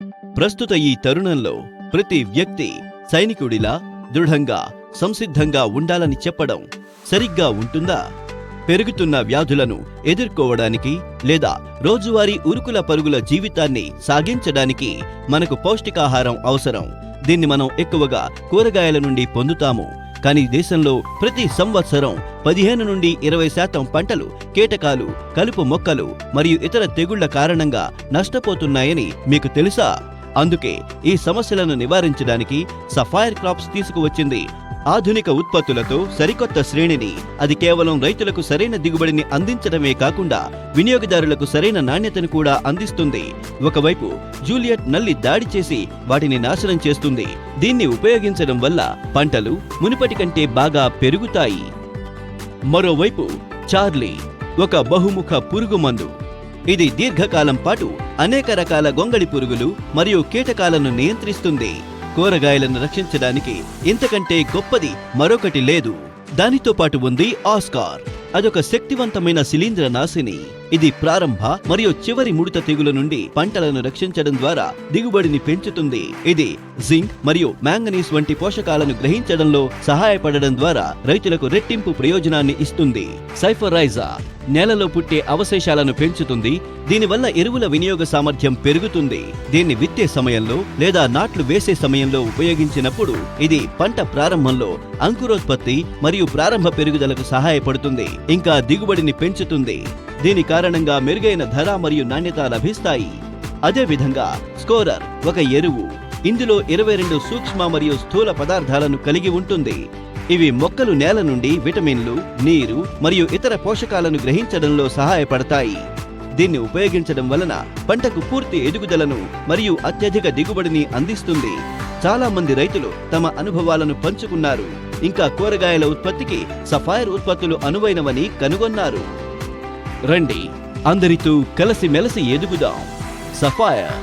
ప్రస్తుత ఈ తరుణంలో ప్రతి వ్యక్తి సైనికుడిలా దృఢంగా సంసిద్ధంగా ఉండాలని చెప్పడం సరిగ్గా ఉంటుందా? పెరుగుతున్న వ్యాధులను ఎదుర్కోవడానికి లేదా రోజువారీ ఉరుకుల పరుగుల జీవితాన్ని సాగించడానికి మనకు పౌష్టికాహారం అవసరం. దీన్ని మనం ఎక్కువగా కూరగాయల నుండి పొందుతాము. కానీ దేశంలో ప్రతి సంవత్సరం 15 నుండి 20% పంటలు కీటకాలు, కలుపు మొక్కలు మరియు ఇతర తెగుళ్ల కారణంగా నష్టపోతున్నాయని మీకు తెలుసా? అందుకే ఈ సమస్యలను నివారించడానికి సఫైర్ క్రాప్స్ తీసుకువచ్చింది. ఆధునిక ఉత్పత్తులతో సరికొత్త శ్రేణిని. అది కేవలం రైతులకు సరైన దిగుబడిని అందించడమే కాకుండా వినియోగదారులకు సరైన నాణ్యతను కూడా అందిస్తుంది. ఒకవైపు జూలియట్ నల్లి దాడి చేసి వాటిని నాశనం చేస్తుంది. దీన్ని ఉపయోగించడం వల్ల పంటలు మునుపటి కంటే బాగా పెరుగుతాయి. మరోవైపు చార్లీ ఒక బహుముఖ పురుగు మందు. ఇది దీర్ఘకాలం పాటు అనేక రకాల గొంగళి పురుగులు మరియు కీటకాలను నియంత్రిస్తుంది. కూరగాయలను రక్షించడానికి ఇంతకంటే గొప్పది మరొకటి లేదు. దానితో పాటు ఉంది ఆస్కార్. అదొక శక్తివంతమైన శిలీంద్రనాశిని. ఇది ప్రారంభ మరియు చివరి ముడత తెగుల నుండి పంటలను రక్షించడం ద్వారా దిగుబడిని పెంచుతుంది. ఇది జింక్ మరియు మ్యాంగనీస్ వంటి పోషకాలను గ్రహించడంలో సహాయపడడం ద్వారా రైతులకు రెట్టింపు ప్రయోజనాన్ని ఇస్తుంది. సైఫరైజా నేలలో పుట్టే అవశేషాలను పెంచుతుంది. దీనివల్ల ఎరువుల వినియోగ సామర్థ్యం పెరుగుతుంది. దీన్ని విత్తే సమయంలో లేదా నాట్లు వేసే సమయంలో ఉపయోగించినప్పుడు ఇది పంట ప్రారంభంలో అంకురోత్పత్తి మరియు ప్రారంభ పెరుగుదలకు సహాయపడుతుంది. ఇంకా దిగుబడిని పెంచుతుంది. దీని కారణంగా మెరుగైన ధర మరియు నాణ్యత లభిస్తాయి. అదే విధంగా స్కోరర్ ఒక ఎరువు. ఇందులో 22 సూక్ష్మ మరియు స్థూల పదార్థాలను కలిగి ఉంటుంది. ఇవి మొక్కలు నేల నుండి విటమిన్లు, నీరు మరియు ఇతర పోషకాలను గ్రహించడంలో సహాయపడతాయి. దీన్ని ఉపయోగించడం వలన పంటకు పూర్తి ఎదుగుదలను మరియు అత్యధిక దిగుబడిని అందిస్తుంది. చాలా మంది రైతులు తమ అనుభవాలను పంచుకున్నారు. ఇంకా కూరగాయల ఉత్పత్తికి సఫైర్ ఉత్పత్తులు అనువైనవని కనుగొన్నారు. రండి అందరితో కలిసిమెలిసి ఎదుగుదాం. సఫైర్